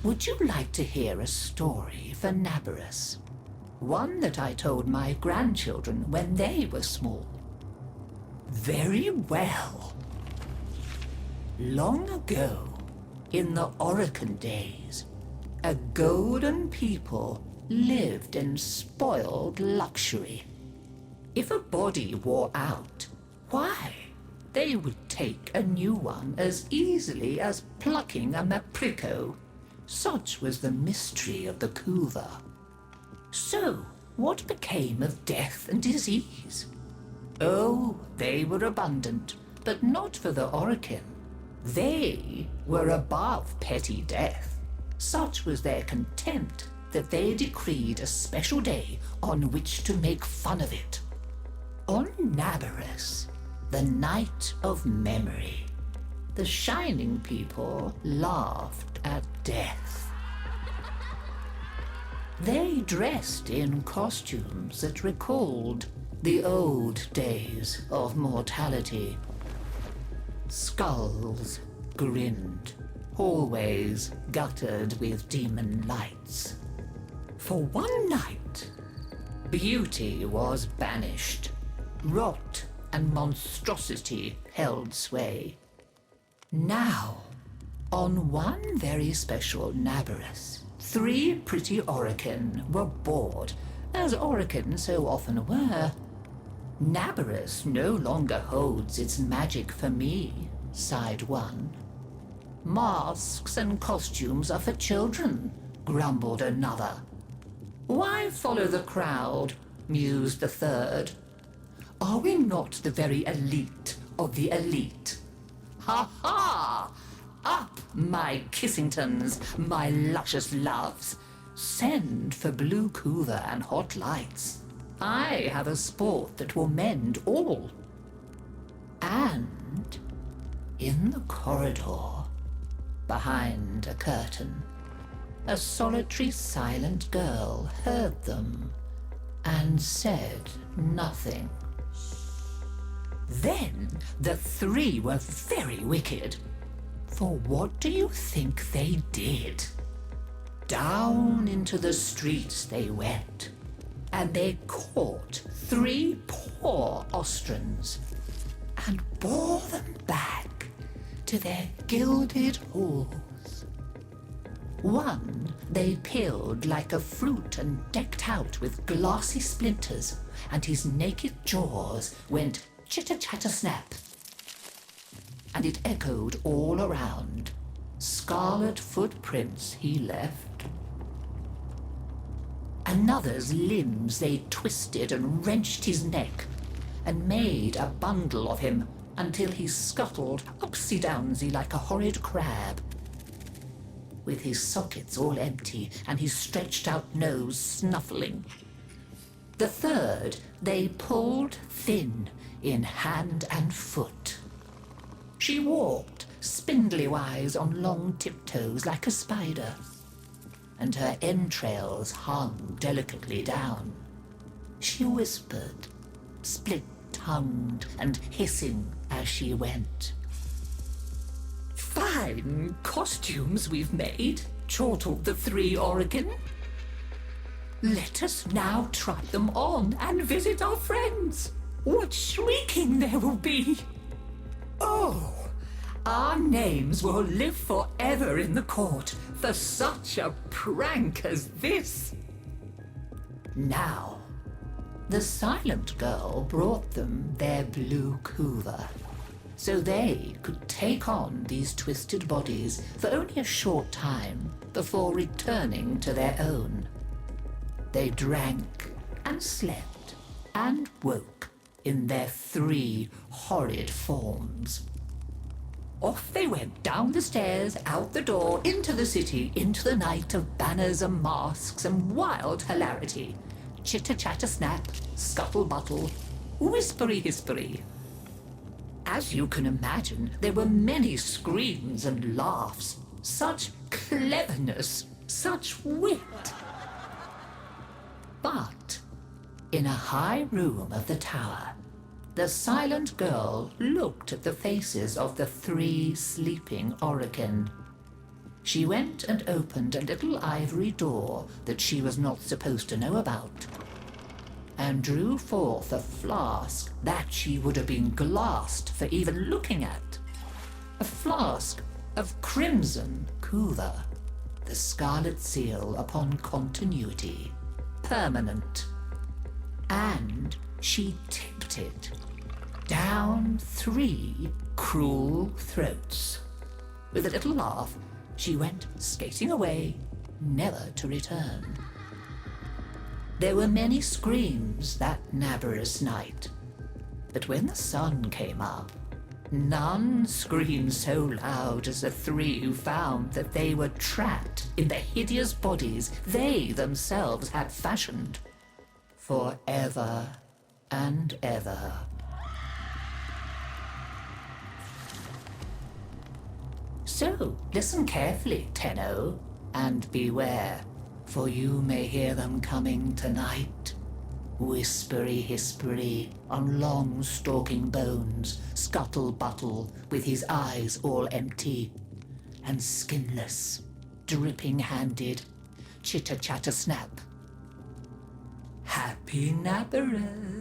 Would you like to hear a story for Naberus? One that I told my grandchildren when they were small. Very well. Long ago, in the Orokin days, a golden people lived in spoiled luxury. If a body wore out, why, they would take a new one as easily as plucking a maprico. Such was the mystery of the Kuva. So, what became of death and disease? Oh, they were abundant, but not for the Orokin. They were above petty death. Such was their contempt that they decreed a special day on which to make fun of it. On Naberus, the night of memory, the shining people laughed at death. They dressed in costumes that recalled the old days of mortality. Skulls grinned, hallways guttered with demon lights. For one night, beauty was banished. Rot and monstrosity held sway. Now, on one very special Naberus, 3 pretty Orokin were bored, as Orokin so often were. Naberus no longer holds its magic for me, sighed one. Masks and costumes are for children, grumbled another. Why follow the crowd, mused the third. Are we not the very elite of the elite? Ha ha! Up, my Kissingtons, my luscious loves. Send for blue Kuva and hot lights. I have a sport that will mend all. And in the corridor, behind a curtain, a solitary silent girl heard them and said nothing. Then the 3 were very wicked. For what do you think they did? Down into the streets they went, and they caught 3 poor Ostrans and bore them back to their gilded halls. One they peeled like a fruit and decked out with glassy splinters, and his naked jaws went chitter-chatter-snap. And it echoed all around. Scarlet footprints he left. Another's limbs they twisted and wrenched his neck, and made a bundle of him until he scuttled upsy-downsy like a horrid crab, with his sockets all empty and his stretched-out nose snuffling. The third they pulled thin in hand and foot. She walked spindly-wise on long tiptoes like a spider, and her entrails hung delicately down. She whispered, split-tongued and hissing as she went. Fine costumes we've made, chortled the 3 Orokin. Let us now try them on and visit our friends. What shrieking there will be! Oh, our names will live forever in the court for such a prank as this. Now, the silent girl brought them their blue Kuva, so they could take on these twisted bodies for only a short time before returning to their own. They drank and slept and woke in their 3 horrid forms. Off they went down the stairs, out the door, into the city, into the night of banners and masks and wild hilarity. Chitter-chatter-snap, scuttle-buttle, whispery-hispery. As you can imagine, there were many screams and laughs. Such cleverness, such wit. But in a high room of the tower, the silent girl looked at the faces of the 3 sleeping Orokin. she went and opened a little ivory door that she was not supposed to know about, and drew forth a flask that she would have been glassed for even looking at. A flask of crimson Kuva, the scarlet seal upon continuity, permanent. And she tipped it down 3 cruel throats. With a little laugh, she went skating away, never to return. There were many screams that Naberus night, but when the sun came up, none screamed so loud as the 3 who found that they were trapped in the hideous bodies they themselves had fashioned forever and ever. So, listen carefully, Tenno, and beware, for you may hear them coming tonight. Whispery-hispery on long stalking bones, scuttle-buttle with his eyes all empty, and skinless, dripping-handed, chitter-chatter-snap. Happy Naberus!